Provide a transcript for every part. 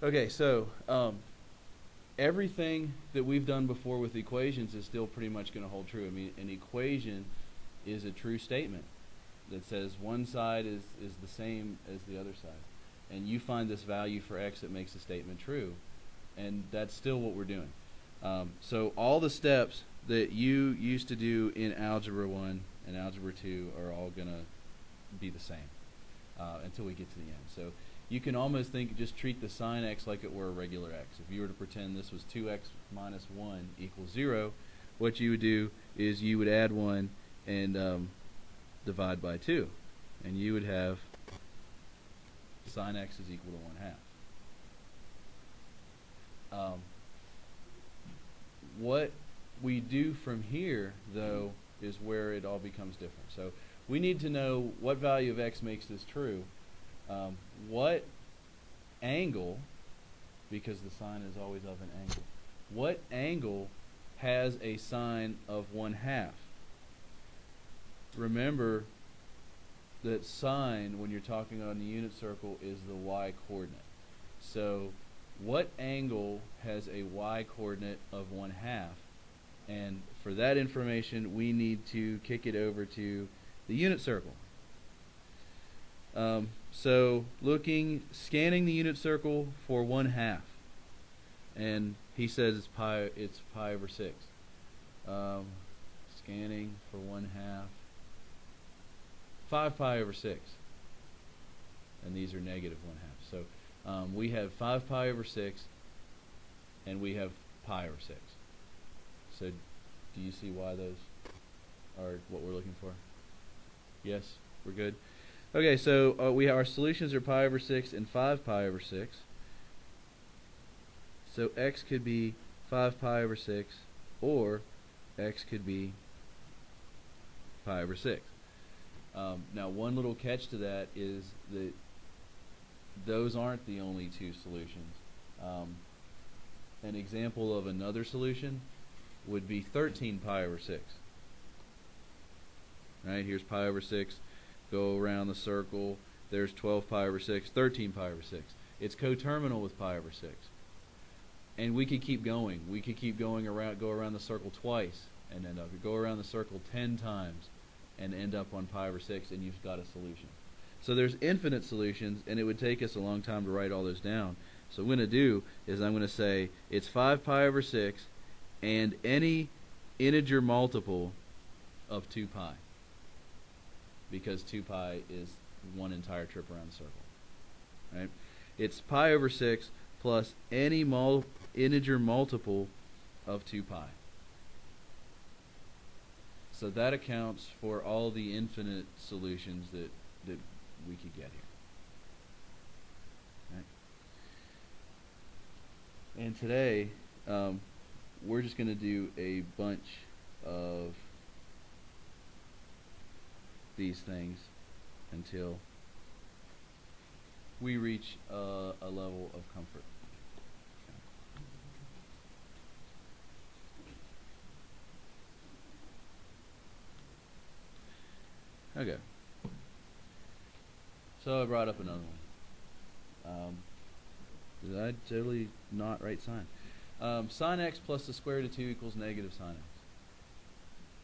Okay, so everything that we've done before with equations is still pretty much going to hold true. I mean, an equation is a true statement that says one side is the same as the other side. And you find this value for x that makes the statement true. And that's still what we're doing. So all the steps that you used to do in Algebra 1 and Algebra 2 are all going to be the same until we get to the end. So you can almost just treat the sine x like it were a regular x. If you were to pretend this was 2x minus 1 equals 0, what you would do is you would add 1 and divide by 2. And you would have sine x is equal to 1/2. What we do from here, though, is where it all becomes different. So we need to know what value of x makes this true. What angle, because the sine is always of an angle, what angle has a sine of 1/2? Remember that sine, when you're talking on the unit circle, is the y coordinate. So what angle has a y coordinate of 1/2? And for that information, we need to kick it over to the unit circle. So scanning the unit circle for 1/2, and he says it's pi over 6. Scanning for 1/2, 5 pi over 6, and these are negative 1/2. So we have 5 pi over 6, and we have pi over 6. So do you see why those are what we're looking for? Yes, we're good. Okay, so our solutions are pi over 6 and 5 pi over 6. So x could be 5 pi over 6, or x could be pi over 6. Now, one little catch to that is that those aren't the only two solutions. An example of another solution would be 13 pi over 6. Right, here's pi over 6. Go around the circle. There's 12 pi over 6, 13 pi over 6. It's coterminal with pi over 6. And we could keep going. We could keep going around, go around the circle twice and end up. Go around the circle 10 times and end up on pi over 6, and you've got a solution. So there's infinite solutions, and it would take us a long time to write all those down. So what I'm going to do is I'm going to say it's 5 pi over 6 and any integer multiple of 2 pi. Because 2 pi is one entire trip around the circle. Right? It's pi over 6 plus any integer multiple of 2 pi. So that accounts for all the infinite solutions that we could get here. Right? And today, we're just going to do a bunch of these things until we reach a level of comfort. Okay. So I brought up another one. Did I totally not write sine? Sine x plus the square root of 2 equals negative sine x.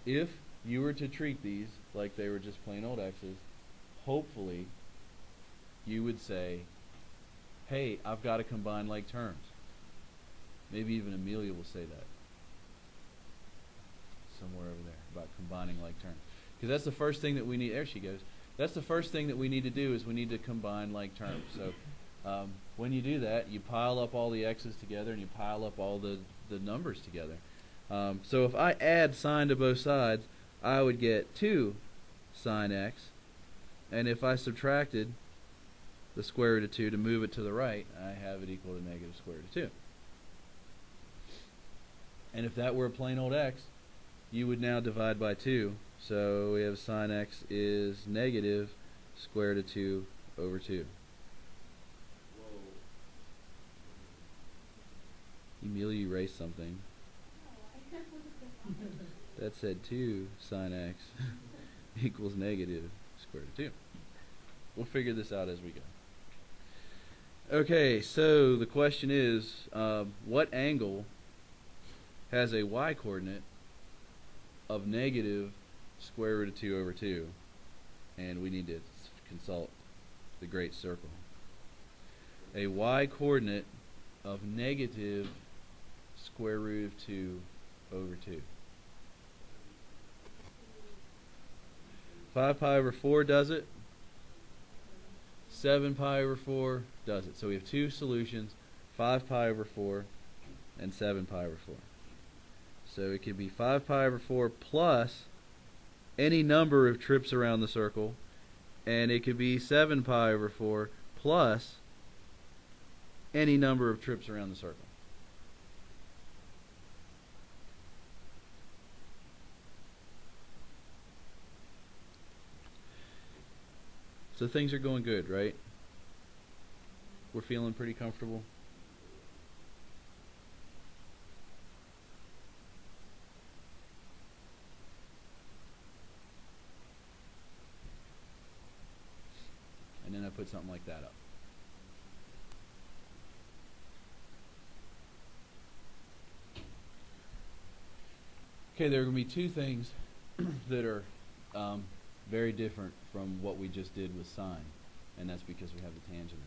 If you were to treat these like they were just plain old x's, hopefully you would say, hey, I've got to combine like terms. Maybe even Amelia will say that somewhere over there about combining like terms. Because that's the first thing that we need. There she goes. That's the first thing that we need to do is we need to combine like terms. So when you do that, you pile up all the x's together and you pile up all the numbers together. So if I add sine to both sides, I would get 2 sine x. And if I subtracted the square root of 2 to move it to the right, I have it equal to negative square root of 2. And if that were a plain old x, you would now divide by 2. So we have sine x is negative square root of 2 over 2. Whoa. Amelia erased something. That said 2 sine x equals negative square root of 2. We'll figure this out as we go. Okay, so the question is, what angle has a y-coordinate of negative square root of 2 over 2? And we need to consult the great circle. A y-coordinate of negative square root of 2 over 2. 5 pi over 4 does it. 7 pi over 4 does it. So we have two solutions, 5 pi over 4 and 7 pi over 4. So it could be 5 pi over 4 plus any number of trips around the circle, and it could be 7 pi over 4 plus any number of trips around the circle. So things are going good, right? We're feeling pretty comfortable. And then I put something like that up. Okay, there are going to be two things that are very different from what we just did with sine, and that's because we have the tangent in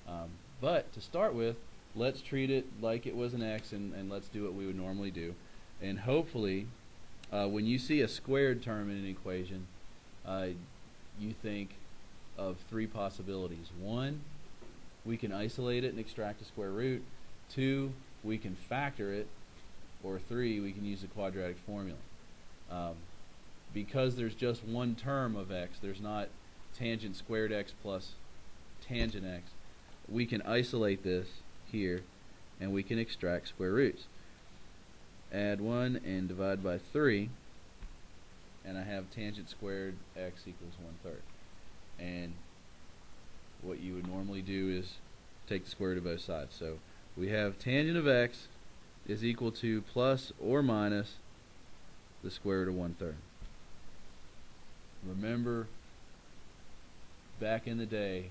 there. But to start with, let's treat it like it was an x, and let's do what we would normally do. And hopefully, when you see a squared term in an equation, you think of three possibilities. One, we can isolate it and extract a square root. Two, we can factor it. Or three, we can use the quadratic formula. Because there's just one term of x, there's not tangent squared x plus tangent x, we can isolate this here and we can extract square roots. Add 1 and divide by 3, and I have tangent squared x equals 1/3. And what you would normally do is take the square root of both sides. So we have tangent of x is equal to plus or minus the square root of 1/3. Remember, back in the day,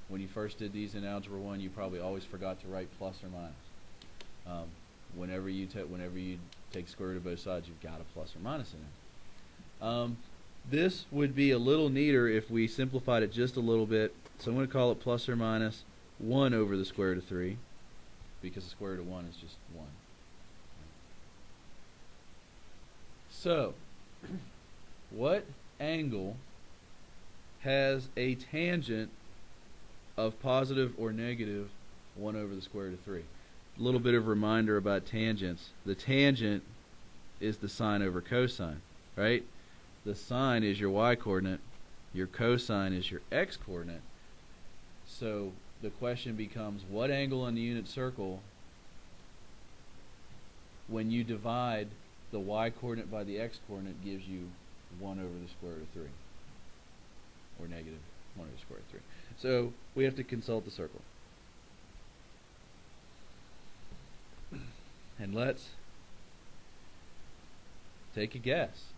when you first did these in Algebra 1, you probably always forgot to write plus or minus. Whenever you take square root of both sides, you've got a plus or minus in it. This would be a little neater if we simplified it just a little bit. So I'm going to call it plus or minus 1 over the square root of 3, because the square root of 1 is just 1. So, what angle has a tangent of positive or negative 1 over the square root of 3? A little bit of reminder about tangents. The tangent is the sine over cosine, right? The sine is your y-coordinate. Your cosine is your x-coordinate. So the question becomes, what angle on the unit circle, when you divide the y-coordinate by the x-coordinate, gives you 1 over the square root of 3, or negative 1 over the square root of 3. So we have to consult the circle. And let's take a guess.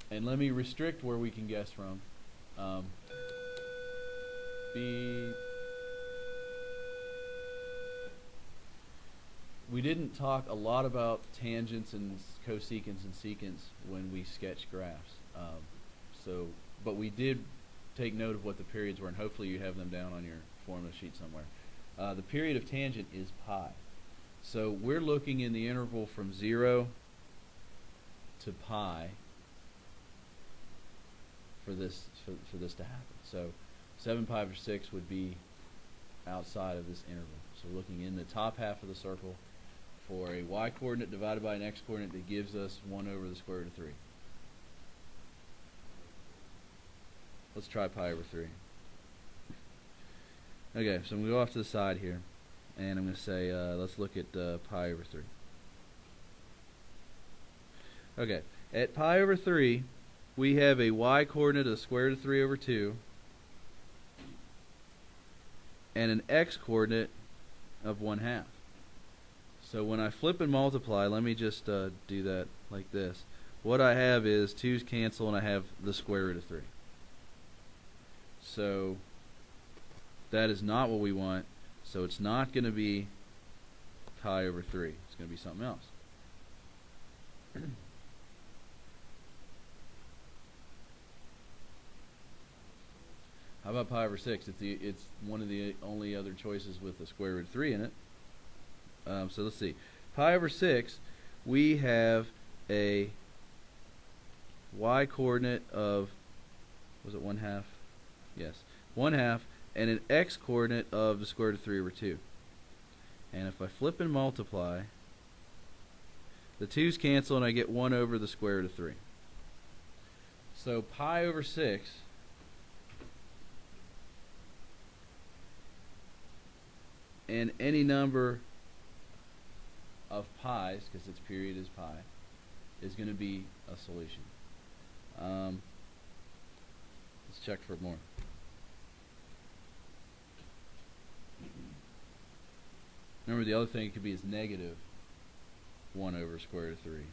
And let me restrict where we can guess from. We didn't talk a lot about tangents and cosecants and secants when we sketched graphs. But we did take note of what the periods were, and hopefully you have them down on your formula sheet somewhere. The period of tangent is pi. So we're looking in the interval from 0 to pi for this to happen. So 7 pi over 6 would be outside of this interval. So we're looking in the top half of the circle for a y-coordinate divided by an x-coordinate that gives us 1 over the square root of 3. Let's try pi over 3. Okay, so I'm going to go off to the side here, and I'm going to say, let's look at pi over 3. Okay, at pi over 3, we have a y-coordinate of the square root of 3 over 2, and an x-coordinate of 1/2. So when I flip and multiply, let me just do that like this. what I have is 2's cancel, and I have the square root of 3. So that is not what we want. So it's not going to be pi over 3. It's going to be something else. How about pi over 6? It's one of the only other choices with the square root of 3 in it. So let's see. Pi over 6, we have a y coordinate of, was it 1/2? Yes, 1/2, and an x coordinate of the square root of 3 over 2. And if I flip and multiply, the 2's cancel, and I get 1 over the square root of 3. So pi over 6 and any number of pi's, because its period is pi, is going to be a solution. Let's check for more. Remember, the other thing it could be is negative 1 over square root of 3.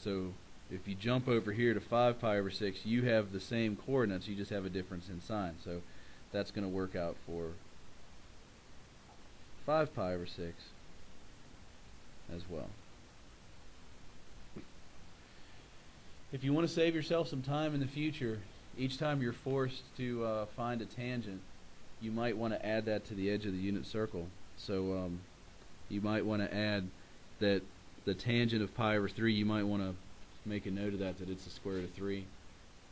So if you jump over here to 5 pi over 6, you have the same coordinates, you just have a difference in sign. So that's going to work out for 5 pi over 6 as well. If you want to save yourself some time in the future, each time you're forced to find a tangent, you might want to add that to the edge of the unit circle. So you might want to add that the tangent of pi over 3, you might want to make a note of that it's the square root of 3,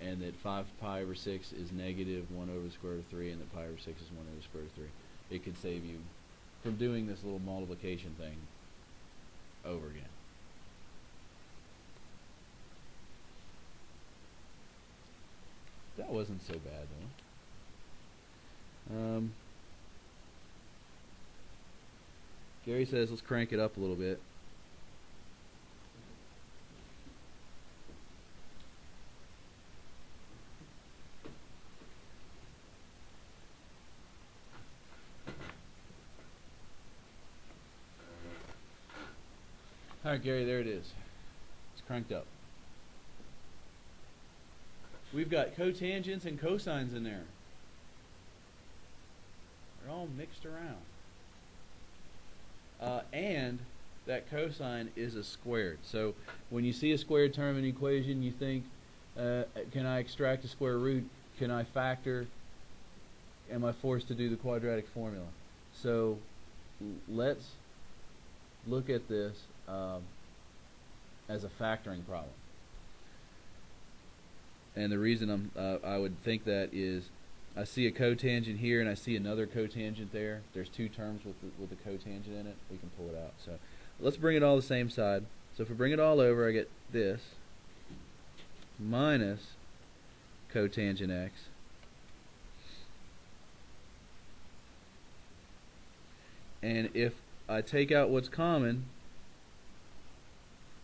and that 5 pi over 6 is negative 1 over the square root of 3, and that pi over 6 is 1 over the square root of 3. It could save you from doing this little multiplication thing over again. That wasn't so bad, though. Gary says, let's crank it up a little bit. All right, Gary, there it is. It's cranked up. We've got cotangents and cosines in there. They're all mixed around. And that cosine is a squared. So when you see a squared term in an equation, you think, can I extract a square root? Can I factor? Am I forced to do the quadratic formula? So let's look at this as a factoring problem. And the reason I would think that is I see a cotangent here and I see another cotangent there. There's two terms with the cotangent in it. We can pull it out. So let's bring it all the same side. So if we bring it all over, I get this minus cotangent x and if I take out what's common,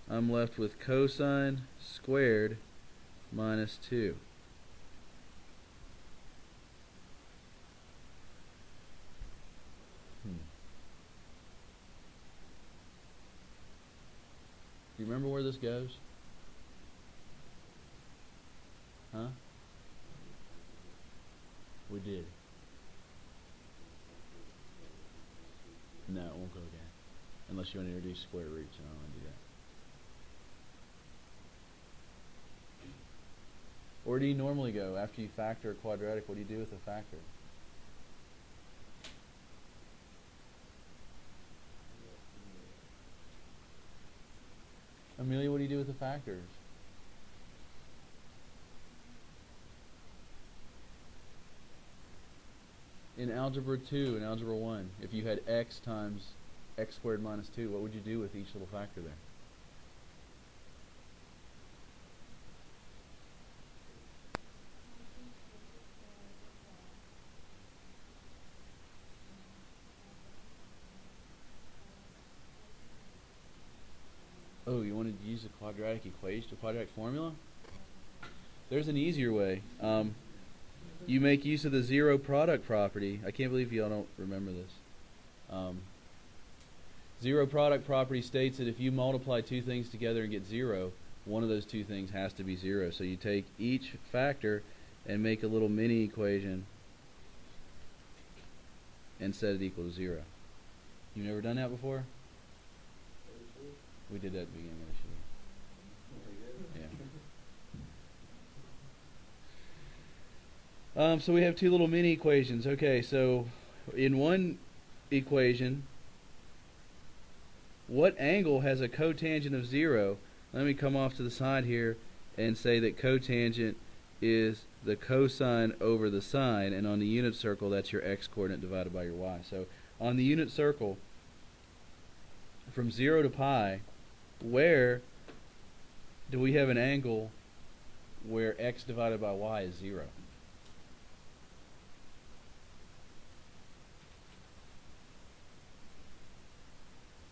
I'm left with cosine squared minus 2. Do you remember where this goes? Huh? We did. No, it won't go again. Unless you want to introduce square roots, and I don't want to do that. Where do you normally go after you factor a quadratic? What do you do with a factor? Amelia, what do you do with the factors? In algebra 2 and algebra 1, if you had x times x squared minus 2, what would you do with each little factor there? Oh, you wanted to use a quadratic equation, a quadratic formula? There's an easier way. You make use of the zero product property. I can't believe y'all don't remember this. Zero product property states that if you multiply two things together and get 0, one of those two things has to be 0. So you take each factor and make a little mini equation and set it equal to 0. You've never done that before? We did that at the beginning of this year. Yeah. So we have two little mini equations. Okay, so in one equation, what angle has a cotangent of 0? Let me come off to the side here and say that cotangent is the cosine over the sine, and on the unit circle, that's your x coordinate divided by your y. So on the unit circle, from 0 to pi, where do we have an angle where x divided by y is 0?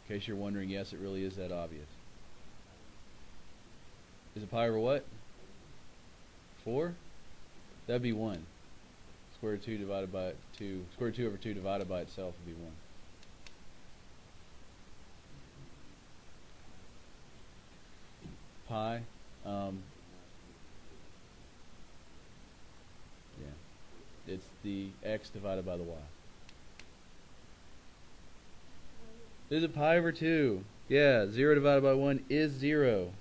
In case you're wondering, yes, it really is that obvious. Is it pi over what? 4? That'd be 1. Square root of 2 divided by 2. Square root of 2 over 2 divided by itself would be 1. Pi. Yeah. It's the x divided by the y. Is it pi over 2? Yeah, 0 divided by 1 is 0.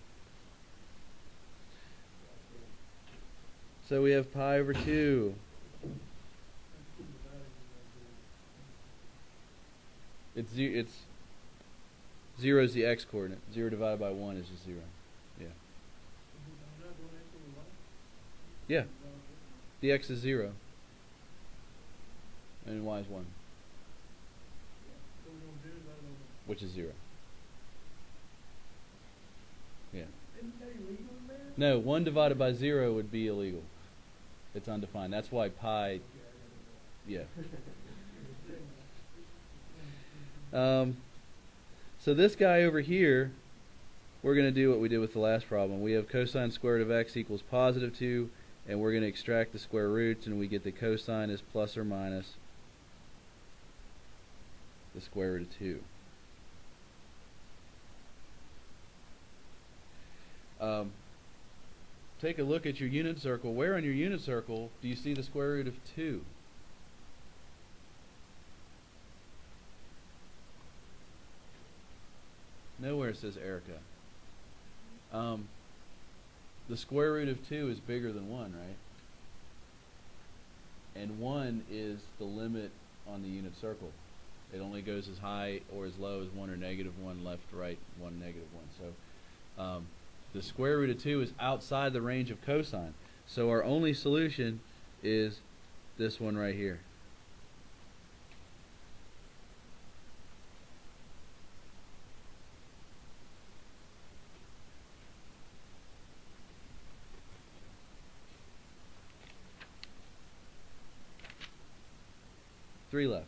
So we have pi over 2. It's 0 is the x coordinate. 0 divided by 1 is just 0. Yeah. Yeah. The x is 0. And y is 1. Which is 0. Yeah. No, 1 divided by 0 would be illegal. It's undefined. That's why pi, yeah. So this guy over here, we're going to do what we did with the last problem. We have cosine squared of x equals positive 2, and we're going to extract the square roots, and we get the cosine is plus or minus the square root of 2. Take a look at your unit circle. Where on your unit circle do you see the square root of 2? Nowhere it says Erica. The square root of 2 is bigger than 1, right? And 1 is the limit on the unit circle. It only goes as high or as low as 1 or negative 1, left, right, 1, negative 1. So the square root of 2 is outside the range of cosine. So our only solution is this one right here. Three left.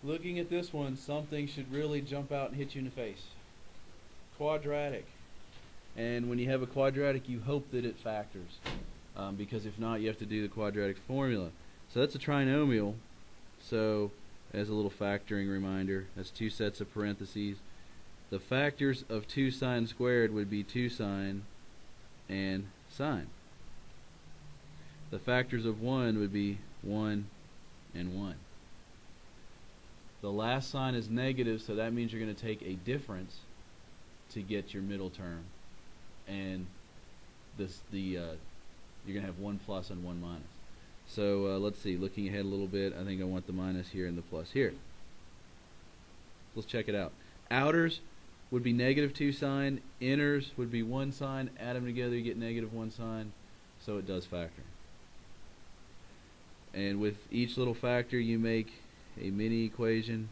Looking at this one, something should really jump out and hit you in the face. Quadratic. And when you have a quadratic, you hope that it factors. Because if not, you have to do the quadratic formula. So that's a trinomial. So as a little factoring reminder, that's two sets of parentheses. The factors of 2 sine squared would be 2 sine and sine. The factors of 1 would be 1 and 1. The last sign is negative, so that means you're going to take a difference to get your middle term. And you're going to have 1 plus and 1 minus. So let's see, looking ahead a little bit, I think I want the minus here and the plus here. Let's check it out. Outers would be negative 2 sine, inners would be 1 sine, add them together you get negative 1 sine, so it does factor. And with each little factor you make a mini equation.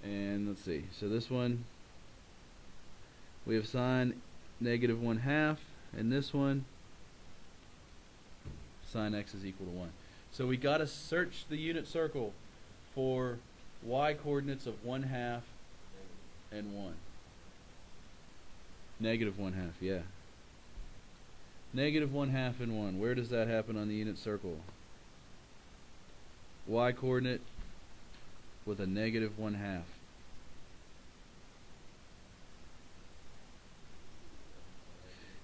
And let's see, so this one we have sine negative 1/2, and this one sine x is equal to 1. So we got to search the unit circle for y coordinates of 1/2 and 1. Negative 1/2, yeah. Negative 1/2 and 1. Where does that happen on the unit circle? Y coordinate with a negative 1/2.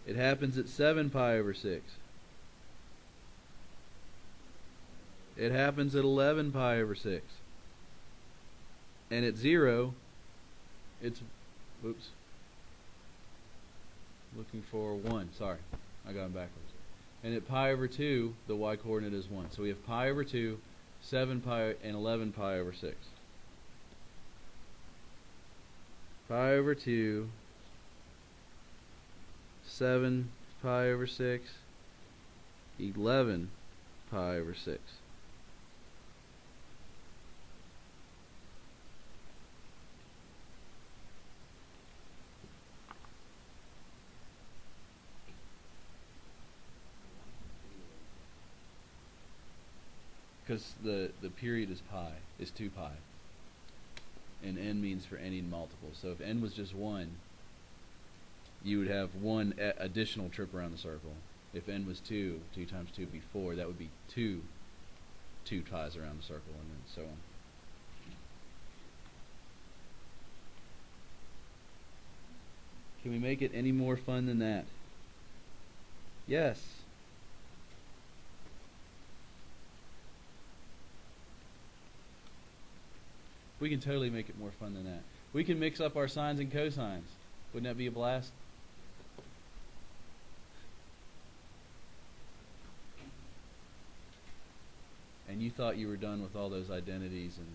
It happens at 7 pi over 6. It happens at 11 pi over 6. And at 0, it's, oops, looking for 1. Sorry, I got them backwards. And at pi over 2, the y coordinate is 1. So we have pi over 2, 7 pi, and 11 pi over 6. Pi over 2, 7 pi over 6, 11 pi over 6. Because the period is pi, is 2 pi. And n means for any multiple. So if n was just 1, you would have one additional trip around the circle. If n was 2, 2 times 2 would be 4. That would be 2 ties around the circle, and then so on. Can we make it any more fun than that? Yes. We can totally make it more fun than that. We can mix up our sines and cosines. Wouldn't that be a blast? And you thought you were done with all those identities and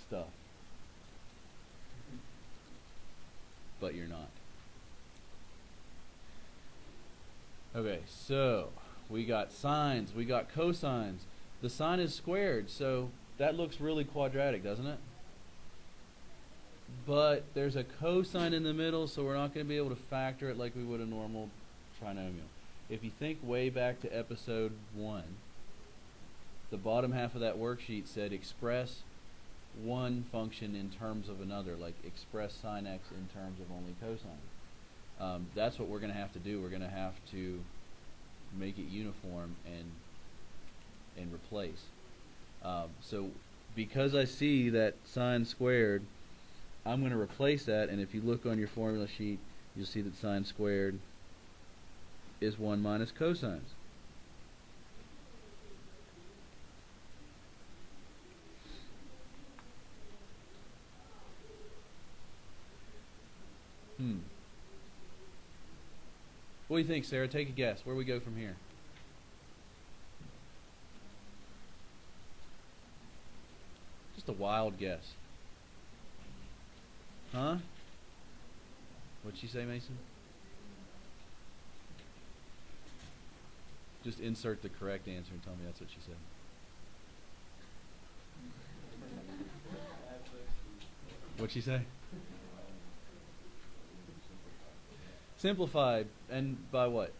stuff. But you're not. Okay, so we got sines, we got cosines. The sine is squared, so that looks really quadratic, doesn't it? But there's a cosine in the middle, so we're not going to be able to factor it like we would a normal trinomial. If you think way back to episode 1, the bottom half of that worksheet said express one function in terms of another, like express sine x in terms of only cosine. That's what we're going to have to do. We're going to have to make it uniform and replace. So because I see that sine squared, I'm going to replace that, and if you look on your formula sheet, you'll see that sine squared is 1 minus cosines. What do you think, Sarah? Take a guess. Where we go from here? Just a wild guess. Huh? What'd she say, Mason? Just insert the correct answer and tell me that's what she said. What'd she say? Simplified. And by what?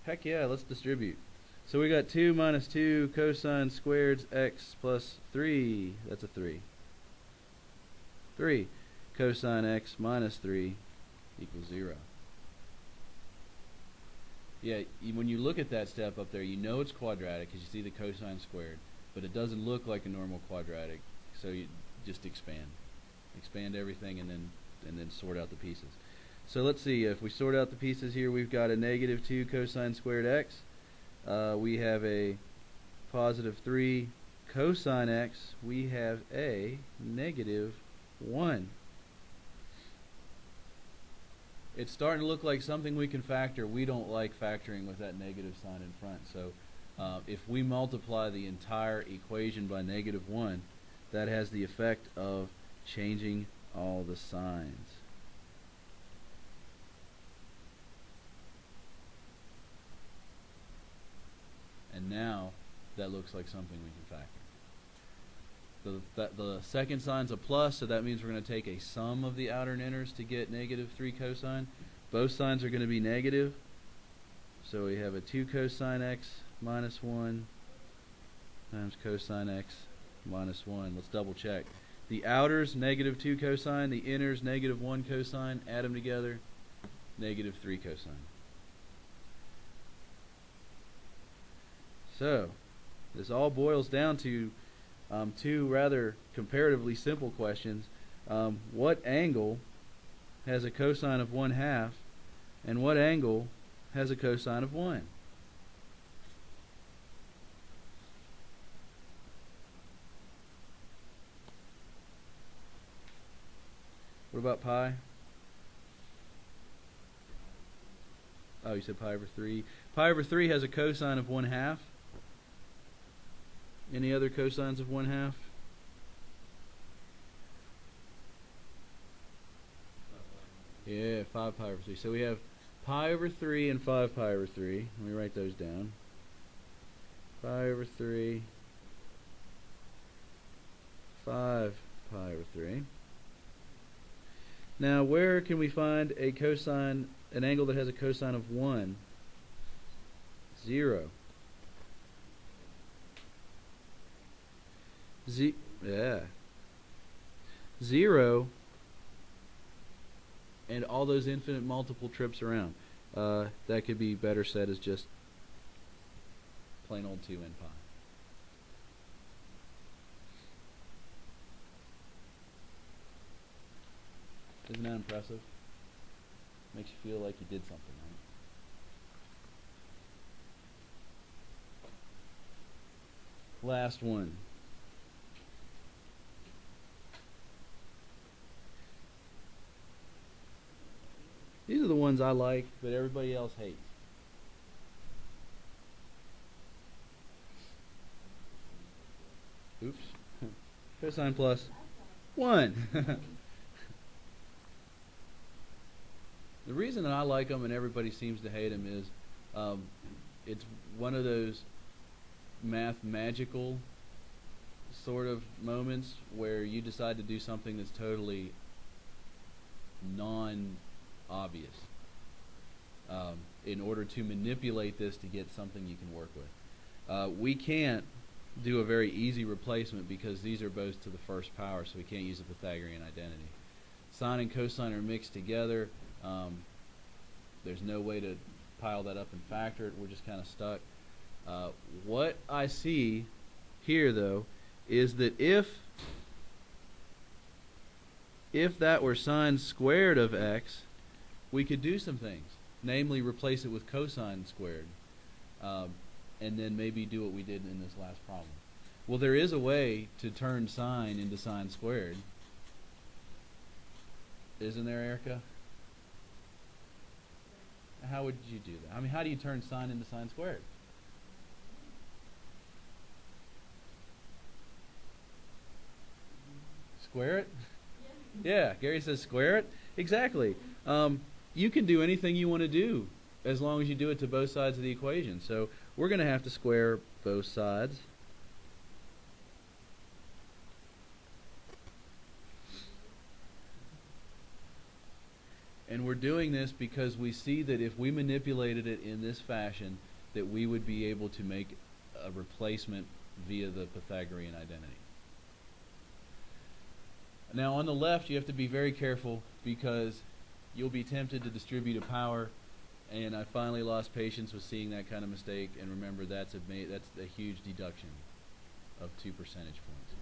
Heck yeah, let's distribute. So we got 2 minus 2 cosine squared x plus 3. That's a 3. 3 cosine x minus 3 equals 0. Yeah, when you look at that step up there, you know it's quadratic because you see the cosine squared, but it doesn't look like a normal quadratic, so you just expand. Expand everything and then sort out the pieces. So let's see, if we sort out the pieces here, we've got a negative 2 cosine squared x. We have a positive 3 cosine x. We have a negative 1. It's starting to look like something we can factor. We don't like factoring with that negative sign in front. So if we multiply the entire equation by negative 1, that has the effect of changing all the signs. And now that looks like something we can factor. The second sign's a plus, so that means we're going to take a sum of the outer and inners to get negative 3 cosine. Both signs are going to be negative. So we have a 2 cosine x minus 1 times cosine x minus 1. Let's double check. The outers, negative 2 cosine. The inners, negative 1 cosine. Add them together, negative 3 cosine. So this all boils down to two rather comparatively simple questions. What angle has a cosine of 1/2, and what angle has a cosine of 1? What about pi? Oh, you said pi over 3. Pi over 3 has a cosine of 1/2. Any other cosines of 1/2? Yeah, 5 pi over 3. So we have pi over 3 and 5 pi over 3. Let me write those down. Pi over 3, 5 pi over 3. Now, where can we find a cosine, an angle that has a cosine of 1? 0. Yeah. 0 and all those infinite multiple trips around. That could be better said as just plain old 2n pi. Isn't that impressive? Makes you feel like you did something, right? Last one. These are the ones I like, but everybody else hates. Oops. Cosine plus 1. The reason that I like them and everybody seems to hate them is it's one of those math magical sort of moments where you decide to do something that's totally non-obvious in order to manipulate this to get something you can work with. We can't do a very easy replacement because these are both to the first power, so we can't use a Pythagorean identity. Sine and cosine are mixed together. There's no way to pile that up and factor it. We're just kind of stuck. What I see here, though, is that if that were sine squared of x, we could do some things. Namely, replace it with cosine squared. And then maybe do what we did in this last problem. Well, there is a way to turn sine into sine squared. Isn't there, Erica? How would you do that? I mean, how do you turn sine into sine squared? Square it? Yeah, Gary says square it. Exactly. You can do anything you want to do as long as you do it to both sides of the equation. So we're going to have to square both sides. And we're doing this because we see that if we manipulated it in this fashion, that we would be able to make a replacement via the Pythagorean identity. Now on the left, you have to be very careful because you'll be tempted to distribute a power, and I finally lost patience with seeing that kind of mistake. And remember, that's a huge deduction of 2 percentage points.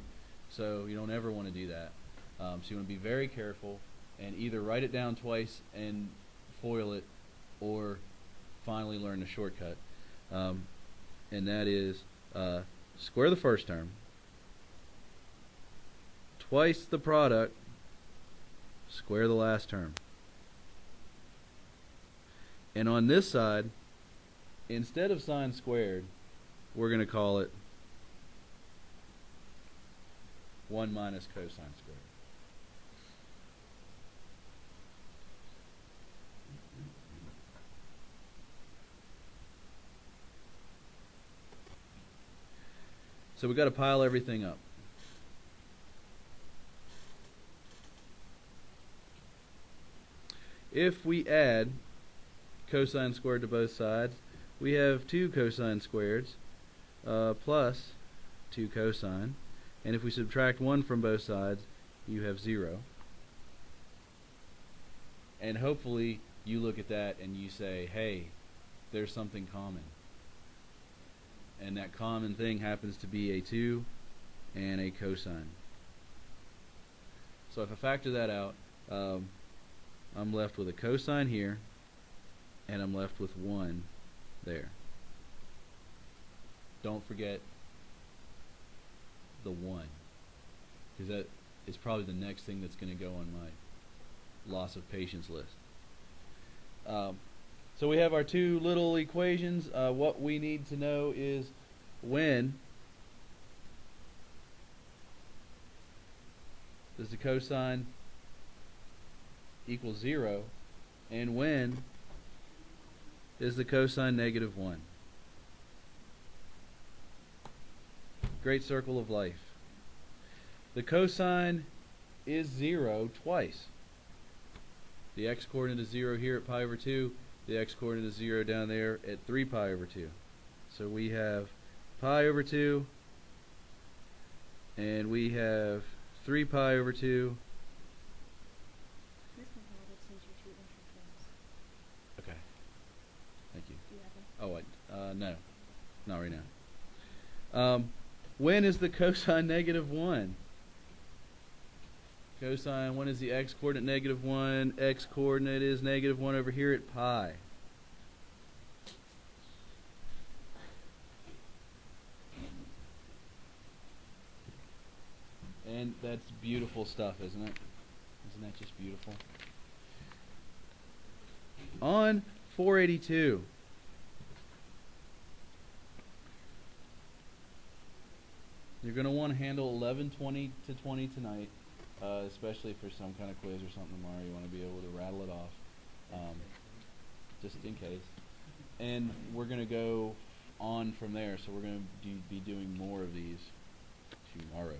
So you don't ever want to do that. So you want to be very careful and either write it down twice and FOIL it, or finally learn the shortcut. And that is square the first term, twice the product, square the last term. And on this side, instead of sine squared, we're going to call it 1 minus cosine squared. So we've got to pile everything up. if we add cosine squared to both sides, we have 2 cosine squareds plus 2 cosine. And if we subtract 1 from both sides, you have 0. And hopefully you look at that and you say, hey, there's something common. And that common thing happens to be a 2 and a cosine. So if I factor that out, I'm left with a cosine here, and I'm left with 1 there. Don't forget the 1, because that is probably the next thing that's going to go on my loss of patience list. So we have our 2 little equations. What we need to know is when does the cosine equal 0, and when is the cosine negative 1. Great circle of life. The cosine is 0 twice. The x-coordinate is 0 here at pi over 2. The x-coordinate is 0 down there at 3 pi over 2. So we have pi over 2, and we have 3 pi over 2. This one had a TeacherTube intro. Okay. Thank you. Do you have them? Oh, no. Not right now. When is the cosine negative 1? Cosine, when is the x-coordinate negative 1? X-coordinate is negative 1 over here at pi. And that's beautiful stuff, isn't it? Isn't that just beautiful? On 482. You're going to want to handle 11, 20 to 20 tonight, especially for some kind of quiz or something tomorrow. You want to be able to rattle it off, just in case. And we're going to go on from there, so we're going to be doing more of these tomorrow.